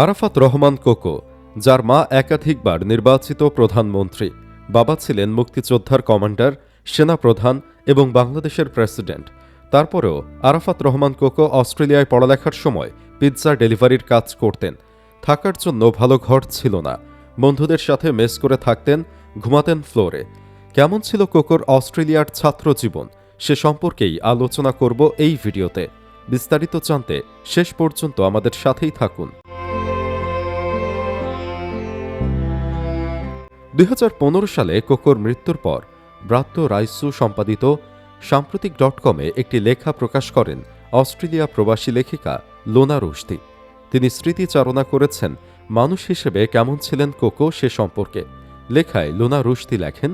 Arafat Rahman cocoa, যার মা একাধিকবার নির্বাচিত প্রধানমন্ত্রী, বাবা ছিলেন মুক্তিযোদ্ধার কমান্ডার, সেনাপ্রধান এবং বাংলাদেশের প্রেসিডেন্ট। তারপরেও আরাফাত রহমান কোকো অস্ট্রেলিয়ায় পড়ালেখার সময় পিৎজা ডেলিভারির কাজ করতেন। থাকার জন্য ভালো ঘর ছিল না, বন্ধুদের সাথে মেস করে থাকতেন, ঘুমাতেন ফ্লোরে। কেমন ছিল কোকোর অস্ট্রেলিয়ার ছাত্র জীবন, সে সম্পর্কেই আলোচনা করব এই ভিডিওতে। বিস্তারিত জানতে শেষ পর্যন্ত আমাদের সাথেই থাকুন। 2015 সালে কোকোর মৃত্যুর পর ব্রাত্য রাইসু সম্পাদিত সাম্প্রতিক.কমে একটি লেখা প্রকাশ করেন অস্ট্রেলিয়া প্রবাসী লেখিকা লোনা রুশদি। তিনি স্মৃতিচারণা করেছেন মানুষ হিসেবে কেমন ছিলেন কোকো সে সম্পর্কে। লেখায় লোনা রুশদি লেখেন,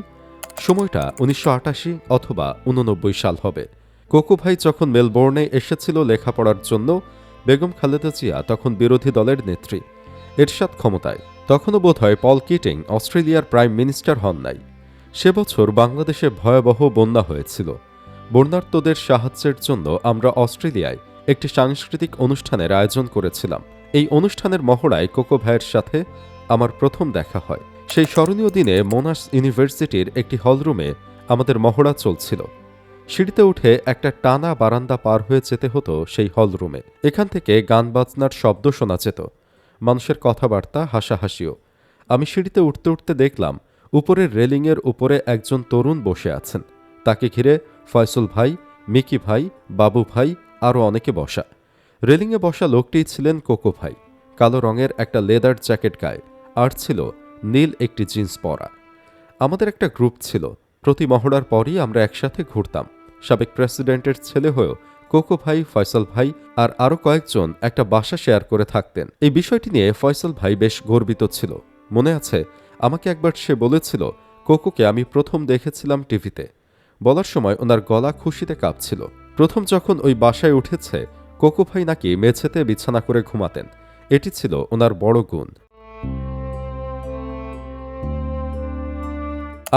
সময়টা 1988 অথবা 89 সাল হবে। কোকো ভাই যখন মেলবোর্নে এসেছিল লেখাপড়ার জন্য, বেগম খালেদা জিয়া তখন বিরোধী দলের নেত্রী, এরশাদ ক্ষমতায়। তখনও বোধহয় পল কিটিং অস্ট্রেলিয়ার প্রাইম মিনিস্টার হন নাই। সে বছর বাংলাদেশে ভয়াবহ বন্যা হয়েছিল। বন্যার্তদের সাহায্যের জন্য আমরা অস্ট্রেলিয়ায় একটি সাংস্কৃতিক অনুষ্ঠানের আয়োজন করেছিলাম। এই অনুষ্ঠানের মহড়ায় কোকো ভাইয়ের সাথে আমার প্রথম দেখা হয়। সেই স্মরণীয় দিনে মোনাশ ইউনিভার্সিটির একটি হলরুমে আমাদের মহড়া চলছিল। সিঁড়িতে উঠে একটা টানা বারান্দা পার হয়ে যেতে হতো সেই হলরুমে। এখান থেকে গান বাজনার শব্দ শোনা যেত, মানুষের কথাবার্তা, হাসাহাসিও। আমি সিঁড়িতে উঠতে উঠতে দেখলাম উপরের রেলিংয়ের উপরে একজন তরুণ বসে আছেন। তাকে ঘিরে ফয়সল ভাই, মিকি ভাই, বাবু ভাই, আরও অনেকে বসা। রেলিংয়ে বসা লোকটি ছিলেন কোকো ভাই। কালো রঙের একটা লেদার জ্যাকেট গায়ে, আর ছিল নীল একটি জিন্স পরা। আমাদের একটা গ্রুপ ছিল, প্রতি মহড়ার পরই আমরা একসাথে ঘুরতাম। সাবেক প্রেসিডেন্টের ছেলে হয়েও কোকো ভাই, ফয়সল ভাই আর আরও কয়েকজন একটা বাসা শেয়ার করে থাকতেন। এই বিষয়টি নিয়ে ফয়সল ভাই বেশ গর্বিত ছিল। মনে আছে, আমাকে একবার সে বলেছিল, কোকোকে আমি প্রথম দেখেছিলাম টিভিতে। বলার সময় ওনার গলা খুশিতে কাঁপছিল। প্রথম যখন ওই বাসায় উঠেছে, কোকো ভাই নাকি মেঝেতে বিছানা করে ঘুমাতেন। এটি ছিল ওনার বড় গুণ।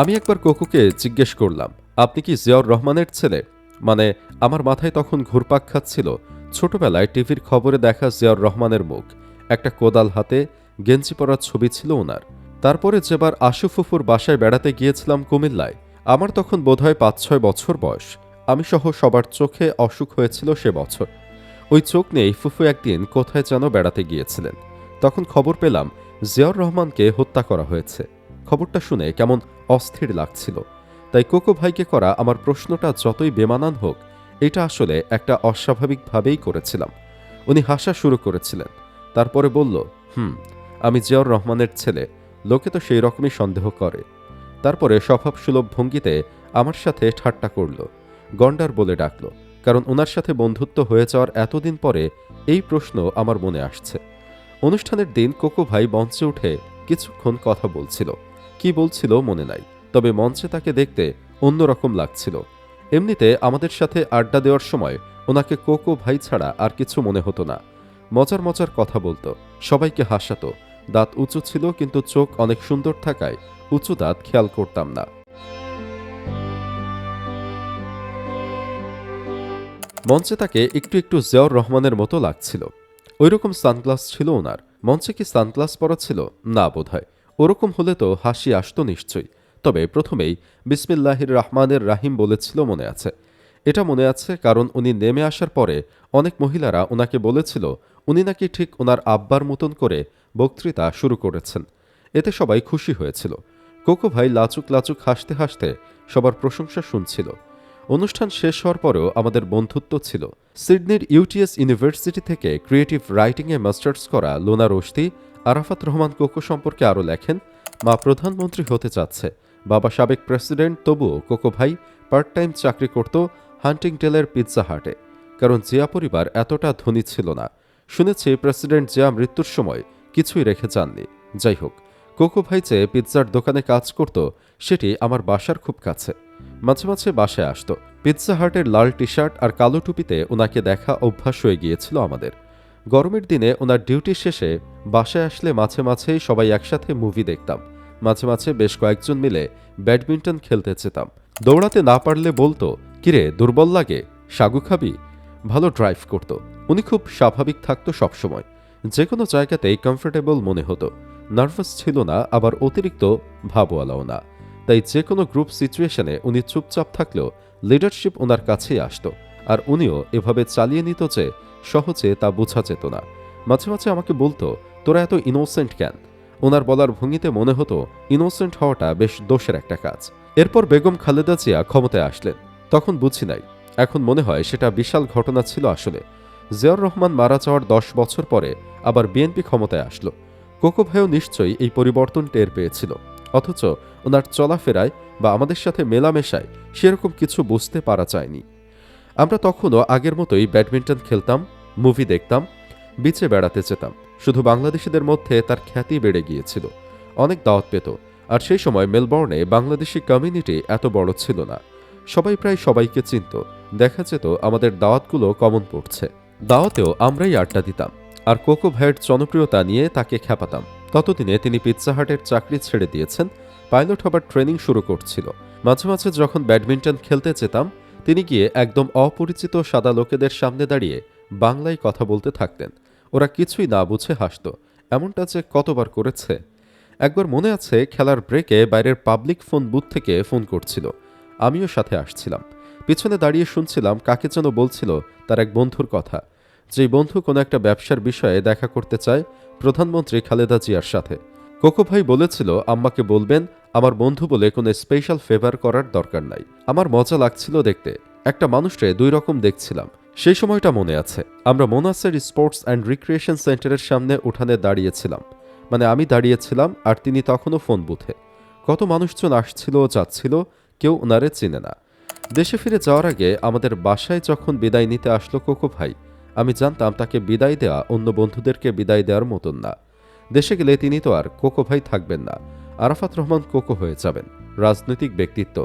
আমি একবার কোকোকে জিজ্ঞেস করলাম, আপনি কি জিয়াউর রহমানের ছেলে? মানে, আমার মাথায় তখন ঘুরপাক খাচ্ছিল ছোটবেলায় টিভির খবরে দেখা জিয়াউর রহমানের মুখ। একটা কোদাল হাতে, গেঞ্জি পরার ছবি ছিল ওনার। তারপরে যেবার আশু ফুফুর বাসায় বেড়াতে গিয়েছিলাম কুমিল্লায়, আমার তখন বোধহয় 5-6 বছর বয়স। আমি সহ সবার চোখে অসুখ হয়েছিল সে বছর। ওই চোখ নিয়েই ফুফু একদিন কোথায় যেন বেড়াতে গিয়েছিলেন। তখন খবর পেলাম জিয়াউর রহমানকে হত্যা করা হয়েছে। খবরটা শুনে কেমন অস্থির লাগছিল। তাই কোকো ভাইকে করা আমার প্রশ্নটা যতই বেমানান হোক, এটা আসলে একটা অস্বাভাবিকভাবেই করেছিলাম। উনি হাসা শুরু করেছিলেন, তারপরে বলল, আমি জিয়াউর রহমানের ছেলে। লোকে তো সেই রকমই সন্দেহ করে। তারপরে স্বভাবসুলভ ভঙ্গিতে আমার সাথে ঠাট্টা করল, গন্ডার বলে ডাকল। কারণ ওনার সাথে বন্ধুত্ব হয়ে যাওয়ার এতদিন পরে এই প্রশ্ন আমার মনে আসছে। অনুষ্ঠানের দিন কোকো ভাই মঞ্চে উঠে কিছুক্ষণ কথা বলছিল। কি বলছিল মনে নাই, তবে মঞ্চে তাকে দেখতে অন্যরকম লাগছিল। এমনিতে আমাদের সাথে আড্ডা দেওয়ার সময় ওনাকে কোকো ভাই ছাড়া আর কিছু মনে হতো না। মজার মজার কথা বলতো, সবাইকে হাসাতো। দাঁত উঁচু ছিল, কিন্তু চোখ অনেক সুন্দর থাকায় উঁচু দাঁত খেয়াল করতাম না। মঞ্চে তাকে একটু একটু জিয়াউর রহমানের মতো লাগছিল। ওইরকম সানগ্লাস ছিল ওনার। মঞ্চে কি সানগ্লাস পরা ছিল? না বোধহয়। ওরকম হলে তো হাসি আসতো নিশ্চয়ই। তবে প্রথমেই বিসমিল্লাহির রহমানের রাহিম বলেছিল মনে আছে। এটা মনে আছে কারণ উনি নেমে আসার পরে অনেক মহিলারা ওনাকে বলেছিল উনি নাকি ঠিক ওনার আব্বার মতন করে বক্তৃতা শুরু করেছেন। এতে সবাই খুশি হয়েছিল। কোকো ভাই লাচুক লাচুক হাসতে হাসতে সবার প্রশংসা শুনছিল। অনুষ্ঠান শেষ হওয়ার পরেও আমাদের বন্ধুত্ব ছিল। সিডনির ইউটিএস ইউনিভার্সিটি থেকে ক্রিয়েটিভ রাইটিংয়ে মাস্টার্স করা লোনা রুশদি আরাফাত রহমান কোকো সম্পর্কে আরও লেখেন, মা প্রধানমন্ত্রী হতে চাচ্ছে, বাবা সাবেক প্রেসিডেন্ট, তবুও কোকো ভাই পার্ট টাইম চাকরি করত হান্টিংডেলের পিৎজা হাটে। কারণ জিয়া পরিবার এতটা ধনী ছিল না। শুনেছি প্রেসিডেন্ট জিয়া মৃত্যুর সময় কিছুই রেখে যাননি। যাই হোক, কোকো ভাই যে পিৎজার দোকানে কাজ করত সেটি আমার বাসার খুব কাছে। মাঝে মাঝে বাসায় আসতো। পিৎজা হাটের লাল টি শার্ট আর কালো টুপিতে ওনাকে দেখা অভ্যাস হয়ে গিয়েছিল আমাদের। গরমের দিনে ওনার ডিউটি শেষে বাসায় আসলে মাঝে মাঝেই সবাই একসাথে মুভি দেখতাম। মাঝে মাঝে বেশ কয়েকজন মিলে ব্যাডমিন্টন খেলতে যেতাম। দৌড়াতে না পারলে বলতো, কিরে দুর্বল লাগে, সাগু খাবি? ভালো ড্রাইভ করত। উনি খুব স্বাভাবিক থাকতো সবসময়। যে কোনো জায়গাতেই কমফোর্টেবল মনে হতো। নার্ভাস ছিল না, আবার অতিরিক্ত ভাবওয়ালাও না। তাই যে কোনো গ্রুপ সিচুয়েশনে উনি চুপচাপ থাকলেও লিডারশিপ ওনার কাছেই আসতো, আর উনিও এভাবে চালিয়ে নিত যে সহজে তা বোঝা যেত না। মাঝে মাঝে আমাকে বলতো, তোরা এত ইনোসেন্ট কেন? ওনার বলার ভঙ্গিতে মনে হতো ইনোসেন্ট হওয়াটা বেশ দোষের একটা কাজ। এরপর বেগম খালেদা জিয়া ক্ষমতায় আসলেন। তখন বুঝি নাই, এখন মনে হয় সেটা বিশাল ঘটনা ছিল আসলে। জিয়াউর রহমান মারা যাওয়ার 10 বছর পরে আবার বিএনপি ক্ষমতায় আসলো। কোকো ভাইও নিশ্চয়ই এই পরিবর্তন টের পেয়েছিল, অথচ ওনার চলাফেরায় বা আমাদের সাথে মেলামেশায় সেরকম কিছু বুঝতে পারা যায়নি। আমরা তখনও আগের মতোই ব্যাডমিন্টন খেলতাম, মুভি দেখতাম, বিচে বেড়াতে যেতাম। শুধু বাংলাদেশিদের মধ্যে তার খ্যাতি বেড়ে গিয়েছিল, অনেক দাওয়াত পেত। আর সেই সময় মেলবোর্নে বাংলাদেশি কমিউনিটি এত বড় ছিল না, সবাই প্রায় সবাইকে চিনত। দেখা যেত আমাদের দাওয়াতগুলো কমন পড়ছে, দাওয়াতেও আমরাই আড্ডা দিতাম, আর কোকো ভাইয়ের জনপ্রিয়তা নিয়ে তাকে খ্যাপাতাম। ততদিনে তিনি পিৎজা হাটের চাকরি ছেড়ে দিয়েছেন, পাইলট হবার ট্রেনিং শুরু করছিল। মাঝে মাঝে যখন ব্যাডমিন্টন খেলতে যেতাম, তিনি গিয়ে একদম অপরিচিত সাদা লোকেদের সামনে দাঁড়িয়ে বাংলায় কথা বলতে থাকতেন। ওরা কিছুই না বুঝে হাসত। এমনটা যে কতবার করেছে। একবার মনে আছে, খেলার ব্রেকে বাইরের পাবলিক ফোন বুথ থেকে ফোন করছিল, আমিও সাথে আসছিলাম। পিছনে দাঁড়িয়ে শুনছিলাম কাকে যেন বলছিল তার এক বন্ধুর কথা, যেই বন্ধু কোনো একটা ব্যবসার বিষয়ে দেখা করতে চায় প্রধানমন্ত্রী খালেদা জিয়ার সাথে। কোকো ভাই বলেছিল আম্মাকে বলবেন আমার বন্ধু বলে কোনো স্পেশাল ফেভার করার দরকার নাই। আমার মজা লাগছিল দেখতে, একটা মানুষকে দুই রকম দেখছিলাম। সেই সময়টা মনে আছে, আমরা মোনাসের স্পোর্টস অ্যান্ড রিক্রিয়েশন সেন্টারের সামনে উঠানে দাঁড়িয়েছিলাম, মানে আমি দাঁড়িয়েছিলাম আর তিনি তখনও ফোন বুথে। কত মানুষজন আসছিল যাচ্ছিল, কেউ ওনারে চিনে না। দেশে ফিরে যাওয়ার আগে আমাদের বাসায় যখন বিদায় নিতে আসলো কোকো ভাই, আমি জানতাম তাকে বিদায় দেওয়া অন্য বন্ধুদেরকে বিদায় দেওয়ার মতন না। দেশে গেলে তিনি তো আর কোকো ভাই থাকবেন না, আরাফাত রহমান কোকো হয়ে যাবেন। রাজনৈতিক ব্যক্তিত্ব,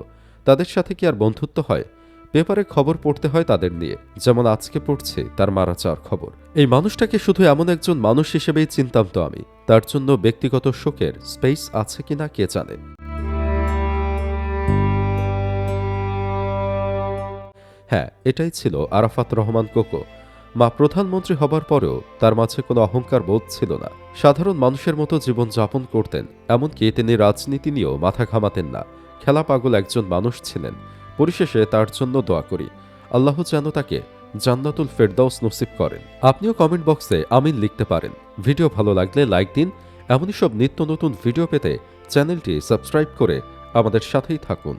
তাদের সাথে কি আর বন্ধুত্ব হয়? পেপারে খবর পড়তে হয় তাদের নিয়ে, যেমন আজকে পড়ছে তার মারা যাওয়ার খবর। এই মানুষটাকে শুধু এমন একজন মানুষ হিসেবেই চিনতাম তো আমি, তার জন্য ব্যক্তিগত শোকের স্পেস আছে কিনা কে জানে। হ্যাঁ, এটাই ছিল আরাফাত রহমান কোকো। মা প্রধানমন্ত্রী হবার পরেও তার মাঝে কোনো অহংকার বোধ ছিল না। সাধারণ মানুষের মতো জীবন যাপন করতেন, এমনকি তিনি রাজনীতি নিয়েও মাথা ঘামাতেন না। খেলা পাগল একজন মানুষ ছিলেন। পরিশেষে তার জন্য দোয়া করি, আল্লাহ যেন তাকে জান্নাতুল ফেরদাউস নসিব করেন। আপনিও কমেন্ট বক্সে আমিন লিখতে পারেন। ভিডিও ভালো লাগলে লাইক দিন। এমনই সব নিত্য নতুন ভিডিও পেতে চ্যানেলটি সাবস্ক্রাইব করে আমাদের সাথেই থাকুন।